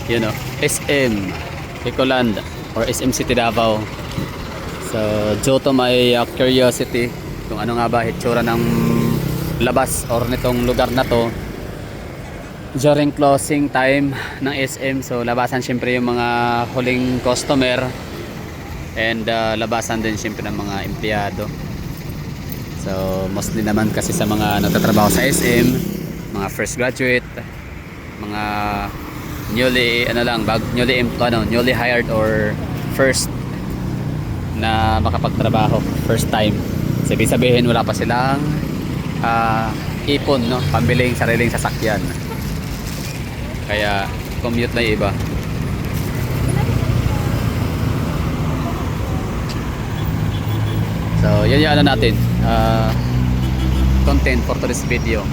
You know, SM Ecoland or SM City Davao. So due to my curiosity kung ano nga ba hitsura ng labas or nitong lugar na to during closing time ng SM. So labasan syempre yung mga huling customer and labasan din syempre ng mga empleyado. So mostly naman kasi sa mga nagtatrabaho sa SM, mga fresh graduate, mga newly hired or first na makapagtrabaho, first time. So ibig sabihin wala pa silang ipon, no, pambiling sariling sasakyan. Kaya commute na yung iba. So yun yung ano natin, content for today's video.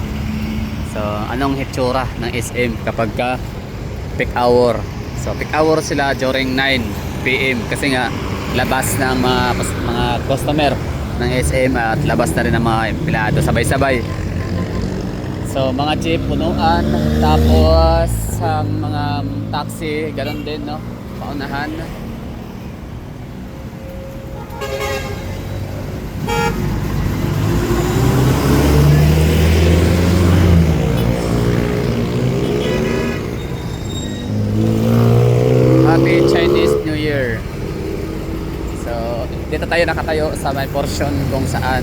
So anong hitsura ng SM kapag ka peak hour. So peak hour sila during 9 PM kasi nga labas ng mga customer ng SM at labas na rin ng mga empleyado sabay-sabay. So mga jeep punuan, tapos ang mga taxi ganoon din, no, paunahan. Happy Chinese New Year. So dito tayo nakatayo sa may portion kung saan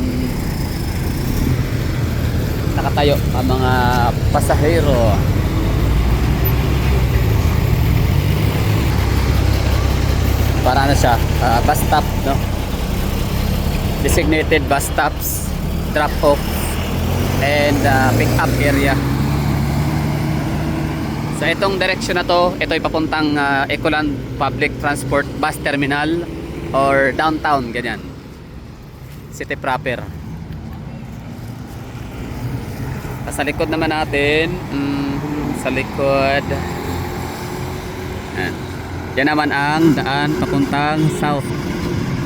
nakatayo ang mga pasahero. Para ano siya, bus stop, no? Designated bus stops, drop off and pick up area. So itong direction na to, ito ay papuntang Ecoland Public Transport Bus Terminal or downtown, ganyan, city proper. Sa likod naman natin, sa likod, yan naman ang daan papuntang South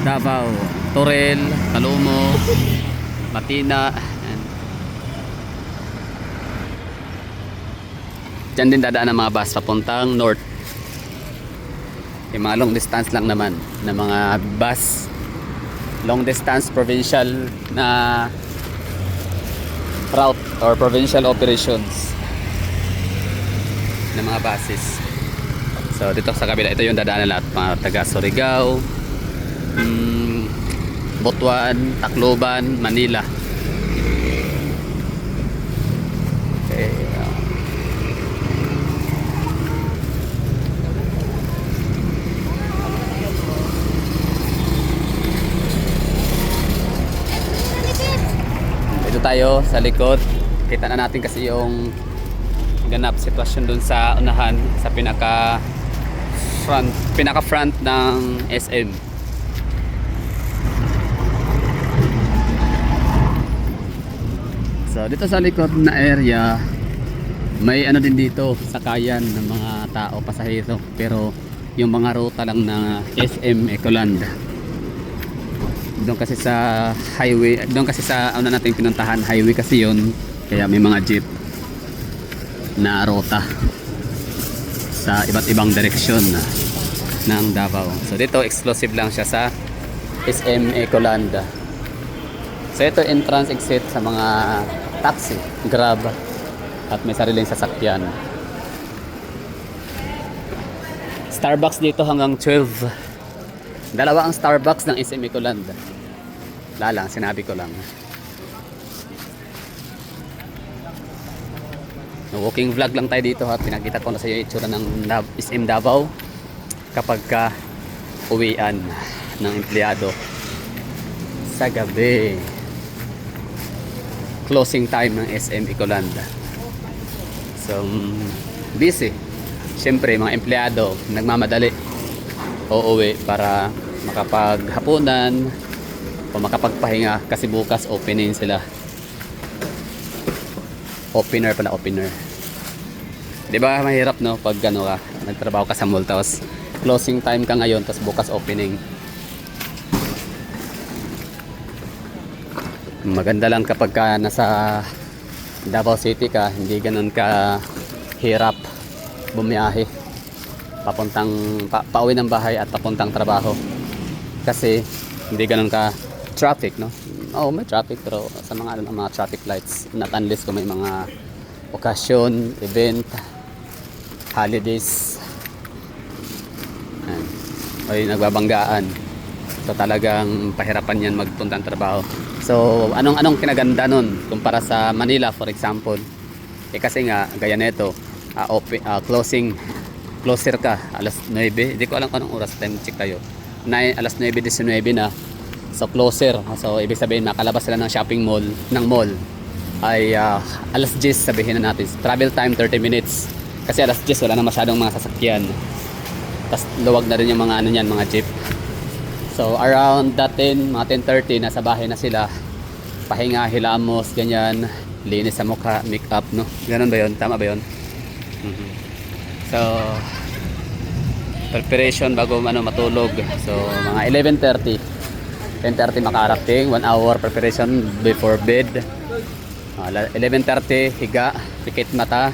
Davao, Torel, Talomo, Matina. Diyan din dadaan ang mga bus papuntang North. Yung mga long distance lang naman na mga bus, long distance provincial na route or provincial operations ng mga buses. So dito sa kabila, ito yung dadaanan lahat, mga taga Surigao, Butuan, Tacloban, Manila. Okay. Dito tayo sa likod. Kita na natin kasi yung ganap sitwasyon dun sa unahan, sa pinaka front ng SM. So dito sa likod na area may ano din dito, sakayan ng mga tao, pasahero, pero yung mga ruta lang na SM Ecoland. Doon kasi sa highway, doon kasi sa ano natin pinuntahan, highway kasi yun, kaya may mga jeep na ruta sa iba't ibang direksyon ng Davao. So dito exclusive lang siya sa SM Ecoland. So ito entrance exit sa mga taxi, Grab at may sariling sasakyan. Starbucks dito hanggang 12. Dalawa ang Starbucks ng SM Ecoland. Lalang, sinabi ko lang. Walking vlog lang tayo dito at pinakita ko na sa iyo itsura ng SM Davao kapag ka uwian ng empleyado sa gabi. Closing time ng SM Ecoland. So busy. Siyempre mga empleyado nagmamadali uuwi para makapaghapunan o makapagpahinga kasi bukas opening sila. Opener pala, opener. 'Di ba mahirap, no, pag ano ka, nagtrabaho ka sa mall tapos closing time ka ngayon tapos bukas opening. Maganda lang kapag ka nasa Davao City ka, hindi ganoon ka hirap bumiyahe pauwi ng bahay at papuntang trabaho. Kasi hindi ganun ka traffic, no? Oo, may traffic pero sa mga traffic lights, not unless kung may mga okasyon, event, holidays, ay nagbabanggaan. So talagang pahirapan yan magpuntang trabaho. So anong kinaganda nun kumpara sa Manila for example? Kasi nga gaya nito, closer ka alas 9. Hindi ko alam kung anong oras, time check tayo. Alas 9:19 na. So closer. So ibig sabihin makalabas sila ng shopping mall, ay alas 10 sabihin na natin. Travel time 30 minutes. Kasi alas 10 wala na masyadong mga sasakyan. Tapos luwag na rin yung mga mga jeep. So around that 10, mga 10:30 nasa bahay na sila. Pahinga, hilamos, ganyan, linis sa mukha, make up, no? Ganun ba 'yon? Tama ba 'yon? So preparation bago matulog. So mga 11:30, 10:30 makarating, 1 hour preparation before bed. 11:30 higa, pikit mata.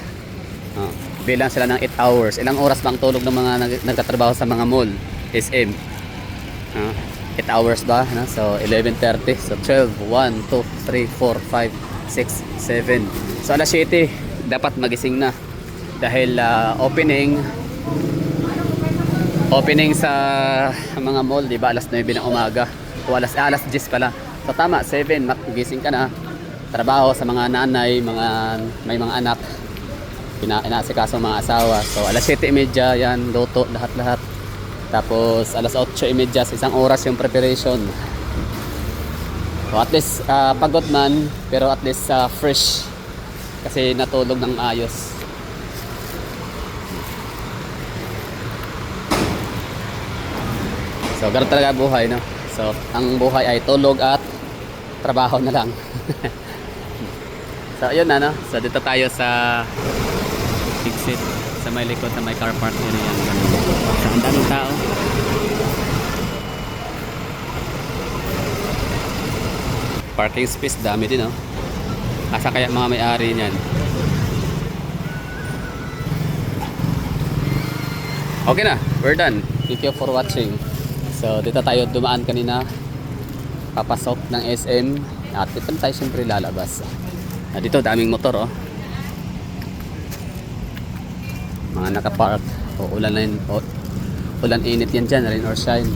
Bilang sila ng 8 hours. Ilang oras bang tulog ng mga nagtatrabaho sa mga mall, SM? 8 hours ba? So 11:30, so 12, 1, 2, 3, 4, 5, 6, 7. So alas 7 dapat magising na dahil opening sa mga mall, di ba, alas 9 ng umaga o alas 10 pala. So tama, 7 magising ka na. Trabaho sa mga nanay, may mga anak, inaasikaso mga asawa. So alas 7:30 yan, luto lahat. Tapos alas 8:30 sa isang oras yung preparation. So at least pagod man pero at least fresh kasi natulog ng ayos. So ganun talaga buhay, no? So ang buhay ay tulog at trabaho na lang. So ayun na, no? So dito tayo sa exit sa may likod sa may car park area. So ang daming tao. Parking space dami din, no? Asa kaya mga may-ari niyan? Okay na, we're done. Thank you for watching. So dito tayo dumaan kanina, papasok ng SM at dito tayo siyempre lalabas. Dito daming motor, oh. Mga nakapark. Ulan init yan dyan, rain or shine.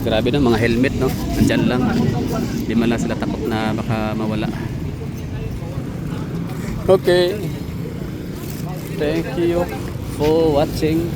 Grabe na, mga helmet, no? Nandyan lang. Hindi man lang sila takot na baka mawala. Okay. Thank you for watching.